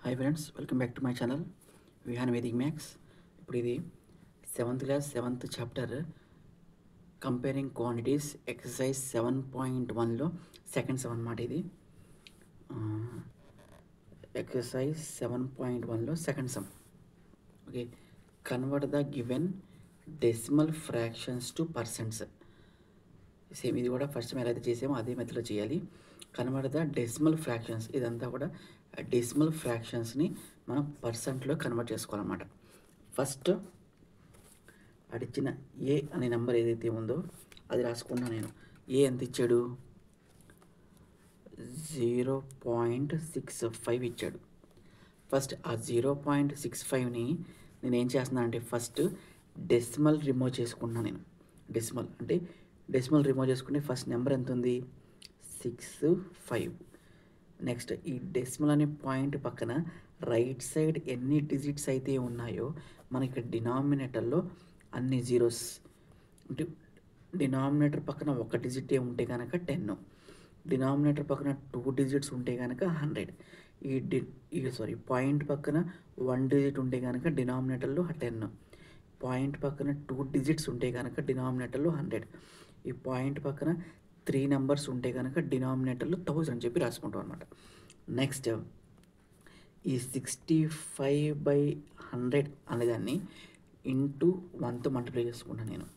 Hi friends, welcome back to my channel Vihaan Vedic maths. ఇప్పుడు ఇది 7th class 7th chapter comparing quantities exercise 7.1లో second sum అన్నమాట. ఇది exercise 7.1లో second sum. Okay, convert the given decimal fractions to percents. Same ఇది కూడా first మేము అయితే చేసామో అదే మెథడ్లో చేయాలి. కన్వర్ట్ ద డెసిమల్ ఫ్రాక్షన్స్, ఇదంతా కూడా డెసిమల్ ఫ్రాక్షన్స్ని మనం పర్సెంట్లో కన్వర్ట్ చేసుకోవాలన్నమాట. ఫస్ట్ అడిచిన ఏ అనే నెంబర్ ఏదైతే ఉందో అది రాసుకున్నా నేను. ఏ ఎంత ఇచ్చాడు? 0.65 ఇచ్చాడు. ఫస్ట్ ఆ 0.65ని నేను ఏం చేస్తున్నాను అంటే ఫస్ట్ డెసిమల్ రిమూవ్ చేసుకుంటున్నాను నేను. డెసిమల్ రిమూవ్ చేసుకుంటే ఫస్ట్ నెంబర్ ఎంత ఉంది? 65. నెక్స్ట్ ఈ డెసిమల్ అనే పాయింట్ పక్కన రైట్ సైడ్ ఎన్ని డిజిట్స్ అయితే ఉన్నాయో మనకి డినామినేటర్లో అన్ని జీరోస్ అంటే డినామినేటర్ పక్కన ఒక డిజిట్ ఉంటే కనుక 10, డినామినేటర్ పక్కన 2 డిజిట్స్ ఉంటే కనుక 100, పాయింట్ పక్కన 1 డిజిట్ ఉంటే కనుక డినామినేటర్లో 10, పాయింట్ పక్కన 2 డిజిట్స్ ఉంటే కనుక డినామినేటర్లో 100, ఈ పాయింట్ పక్కన 3 నెంబర్స్ ఉంటే కనుక డినామినేటర్లో 1000 అని చెప్పి రాసుకుంటాం అనమాట. నెక్స్ట్ ఈ 65/100 అనేదాన్ని ఇంటూ 1తో మల్టిప్లై చేసుకుంటాను నేను.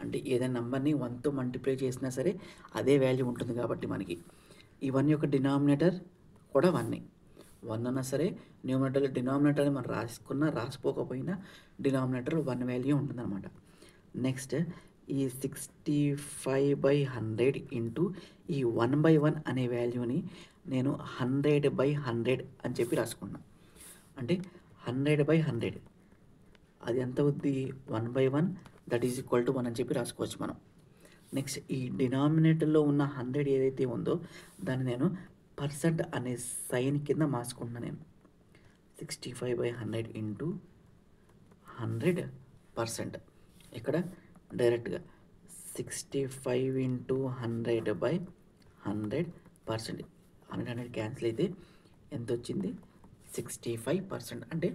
అంటే ఏదైనా నెంబర్ని 1తో మల్టిప్లై చేసినా సరే అదే వాల్యూ ఉంటుంది కాబట్టి మనకి ఈ 1 యొక్క డినామినేటర్ కూడా 1 అన్నా సరే డినామినేటర్ మనం రాసుకోకపోయినా డినామినేటర్ 1 వాల్యూ ఉంటుందన్నమాట. నెక్స్ట్ ఈ 65/100 ఇంటూ ఈ 1/1 అనే వాల్యూని నేను 100/100 అని చెప్పి రాసుకున్నాను. అంటే 100/100 అది ఎంత అవుద్ది? 1/1, దట్ ఈజ్ ఈక్వల్ టు 1 అని చెప్పి రాసుకోవచ్చు మనం. నెక్స్ట్ ఈ డినామినేటర్లో ఉన్న 100 ఏదైతే ఉందో దాన్ని నేను పర్సెంట్ అనే సైన్ కింద మార్చుకుంటున్నాను నేను. 65/100 ఇంటూ 100%. ఇక్కడ డైరెక్ట్గా 65 ఇంటూ 100/100%. 100 క్యాన్సిల్ అయితే ఎంత వచ్చింది? 65%. అంటే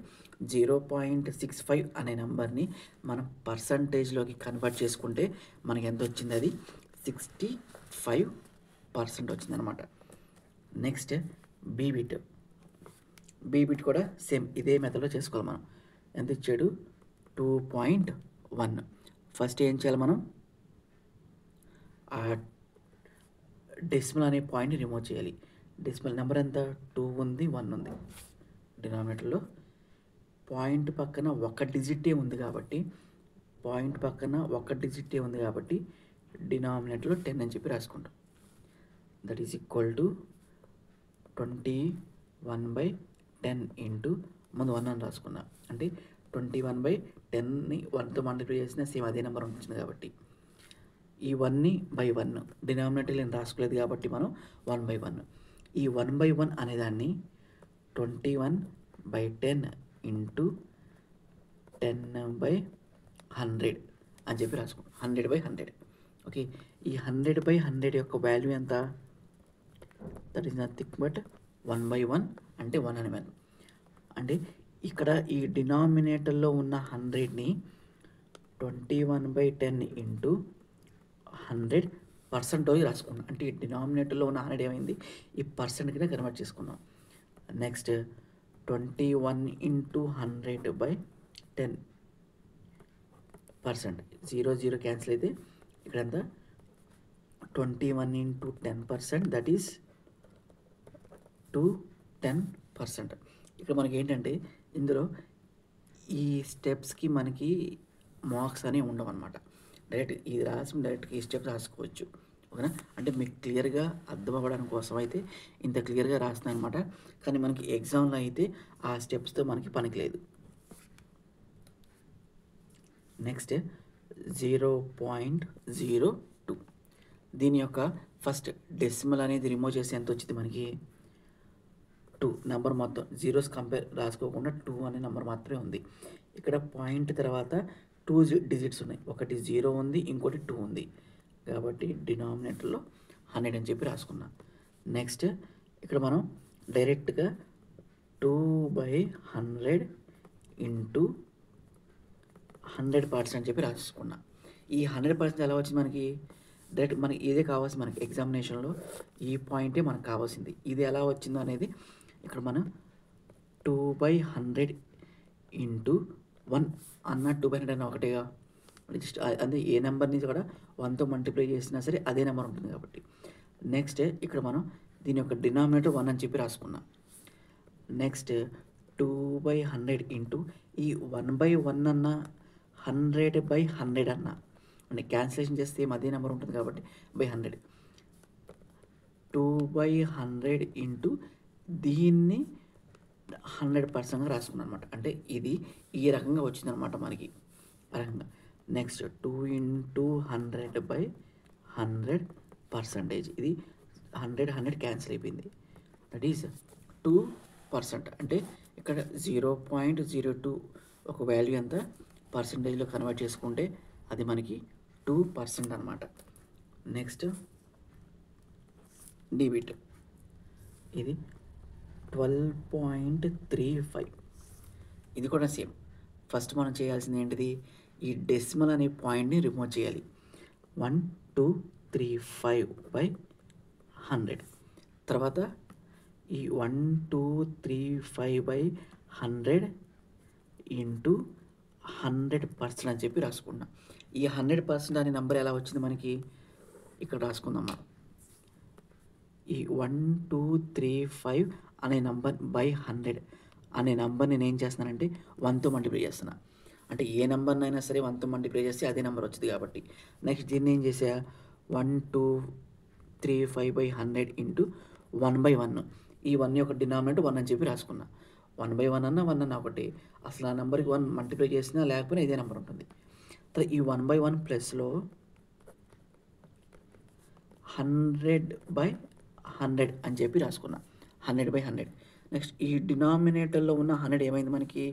0.65 అనే నెంబర్ని మనం పర్సంటేజ్లోకి కన్వర్ట్ చేసుకుంటే మనకి ఎంత వచ్చింది? అది 65% వచ్చిందనమాట. నెక్స్ట్ బీ బిట్ కూడా సేమ్ ఇదే మెథడ్లో చేసుకోవాలి మనం. ఎంత ఇచ్చాడు? 2.1. ఫస్ట్ ఏం చేయాలి మనం? ఆ డెసిమల్ అనే పాయింట్ని రిమూవ్ చేయాలి. డెసిమల్ నెంబర్ ఎంత? 2 ఉంది, 1 ఉంది. డినామినేటర్లో పాయింట్ పక్కన ఒక డిజిటే ఉంది కాబట్టి డినామినేటర్లో 10 అని చెప్పి రాసుకుంటాం. That is equal to 21/10 into ముందు 1 అని రాసుకున్నాం. అంటే 21/10ని 1తో మల్టిప్లై చేసిన సేమ్ అదే నెంబర్ వచ్చింది కాబట్టి ఈ 1/1 డినామినేటర్ నేను రాసుకోలేదు కాబట్టి మనం 1/1. ఈ 1/1 అనేదాన్ని 21/10 ఇంటూ 10/100 అని చెప్పి రాసుకుంటాం. 100/100. ఓకే, ఈ 100/100 యొక్క వాల్యూ ఎంత? దట్ ఈస్ నథింగ్ బట్ 1/1 అంటే 1 అని మనం. అంటే ఇక్కడ ఈ డినామినేటర్లో ఉన్న 100ని 21/10 ఇంటూ 100% రాసుకున్నాం. అంటే ఈ డినామినేటర్లో ఉన్న 100 ఏమైంది? ఈ పర్సెంట్ కింద కన్వర్ట్ చేసుకున్నాం. Next 21 into 100/10%. 0 క్యాన్సిల్ అయితే ఇక్కడ ఎంత? 21 ఇంటూ 10%, దట్ ఈస్ 210%. ఇక్కడ మనకి ఏంటంటే ఇందులో ఈ స్టెప్స్కి మనకి మార్క్స్ అనేవి ఉండవు అనమాట. ఇది డైరెక్ట్గా ఈ స్టెప్స్ రాసుకోవచ్చు. ఓకేనా? అంటే మీకు క్లియర్గా అర్థం అవ్వడానికి కోసం అయితే ఇంత క్లియర్గా రాస్తున్నాను అనమాట. కానీ మనకి ఎగ్జామ్లో అయితే ఆ స్టెప్స్తో మనకి పనికి లేదు. నెక్స్ట్ 0.02. దీని యొక్క ఫస్ట్ డెసిమల్ అనేది రిమూవ్ చేసి ఎంత వచ్చింది మనకి? 2 నెంబర్ మొత్తం జీరోస్ రాసుకోకుండా 2 అనే నెంబర్ మాత్రమే ఉంది. ఇక్కడ పాయింట్ తర్వాత 2 డిజిట్స్ ఉన్నాయి. ఒకటి 0 ఉంది, ఇంకోటి 2 ఉంది కాబట్టి డినామినేటర్లో 100 అని చెప్పి రాసుకున్నాం. నెక్స్ట్ ఇక్కడ మనం డైరెక్ట్గా 2/100 ఇంటూ 100% అని చెప్పి రాసుకున్నా. ఈ 100% ఎలా వచ్చింది మనకి? డైరెక్ట్ మనకి ఇదే కావాల్సింది, మనకి ఎగ్జామినేషన్లో ఈ పాయింటే మనకు కావాల్సింది. ఇది ఎలా వచ్చిందో అనేది ఇక్కడ మనం 2/100 ఇంటూ 1 అన్న 2/100 అన్న ఒకటేగా. జస్ట్ అదే ఏ నెంబర్ని కూడా 1తో మల్టిప్లై చేసినా సరే అదే నెంబర్ ఉంటుంది కాబట్టి. నెక్స్ట్ ఇక్కడ మనం దీని యొక్క డినామినేటర్ 1 అని చెప్పి రాసుకున్నాం. నెక్స్ట్ 2/100 ఇంటూ ఈ 1/1 అన్న 100/100 అన్న అంటే క్యాన్సిలేషన్ చేస్తే ఏం అదే నెంబర్ ఉంటుంది కాబట్టి /100. 2/100 ఇంటూ దీన్ని 100%గా రాసుకున్నాను అనమాట. అంటే ఇది ఈ రకంగా వచ్చిందనమాట మనకి ఆ రకంగా. Next 2 into 100/100%. ఇది 100 క్యాన్సిల్ అయిపోయింది. That is 2%. అంటే ఇక్కడ 0.02 ఒక వాల్యూ ఎంత పర్సంటేజ్లో కన్వర్ట్ చేసుకుంటే అది మనకి 2% అనమాట. నెక్స్ట్ డిబిట్, ఇది 12.35. ఇది కూడా సేమ్. ఫస్ట్ మనం చేయాల్సింది ఏంటిది? ఈ డెసిమల్ అనే పాయింట్ని రిమూవ్ చేయాలి. 1235/100. తర్వాత ఈ 1235/100 ఇంటూ 100% అని చెప్పి రాసుకున్నాం. ఈ 100% అనే నెంబర్ ఎలా వచ్చింది మనకి? ఇక్కడ రాసుకుందాం మనం. ఈ 1235 అనే నెంబర్ /100 అనే నెంబర్ని నేను ఏం చేస్తున్నానంటే 1తో మల్టిప్లై చేస్తున్నా. అంటే ఏ నెంబర్నైనా సరే 1తో మల్టిప్లై చేస్తే అదే నెంబర్ వచ్చింది కాబట్టి. నెక్స్ట్ దీన్ని ఏం చేసా? 1235/100 ఇంటూ 1/1. ఈ 1 యొక్క డినామినేటర్ 1 అని చెప్పి రాసుకున్నా. 1/1 అన్న 1 అన్న ఒకటి. అసలు ఆ నెంబర్కి 1 మల్టిప్లై చేసినా లేకపోయినా ఇదే నెంబర్ ఉంటుంది. తర్వాత ఈ 1/1 ప్లస్లో 100/100 అని చెప్పి రాసుకున్నా. 100/100. నెక్స్ట్ ఈ డినామినేటర్లో ఉన్న 100 ఏమైంది మనకి?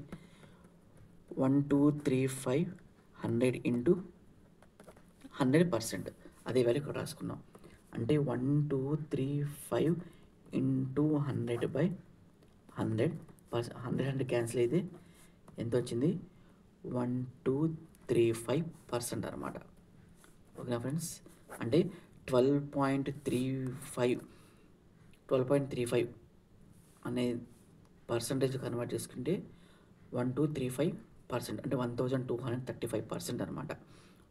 1235/100 ఇంటూ 100%. అదే వాల్యూ ఇక్కడ రాసుకున్నాం. అంటే 1235 ఇంటూ 100/100. 100 క్యాన్సిల్ అయితే ఎంత వచ్చింది? 1235% అనమాట. ఓకేనా ఫ్రెండ్స్? అంటే 12.35 అనే పర్సంటేజ్ కన్వర్ట్ చేసుకుంటే 1235% అంటే 1235% అనమాట.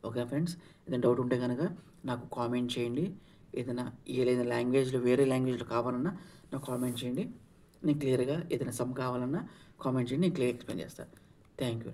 ఓకే ఫ్రెండ్స్, ఏదైనా డౌట్ ఉంటే కనుక నాకు కామెంట్ చేయండి. ఏదైనా లాంగ్వేజ్లో వేరే లాంగ్వేజ్లో కావాలన్నా నాకు కామెంట్ చేయండి. నేను క్లియర్గా ఏదైనా సమ్ కావాలన్నా కామెంట్ చేయండి, నేను క్లియర్ ఎక్స్ప్లెయిన్ చేస్తాను. Thank you.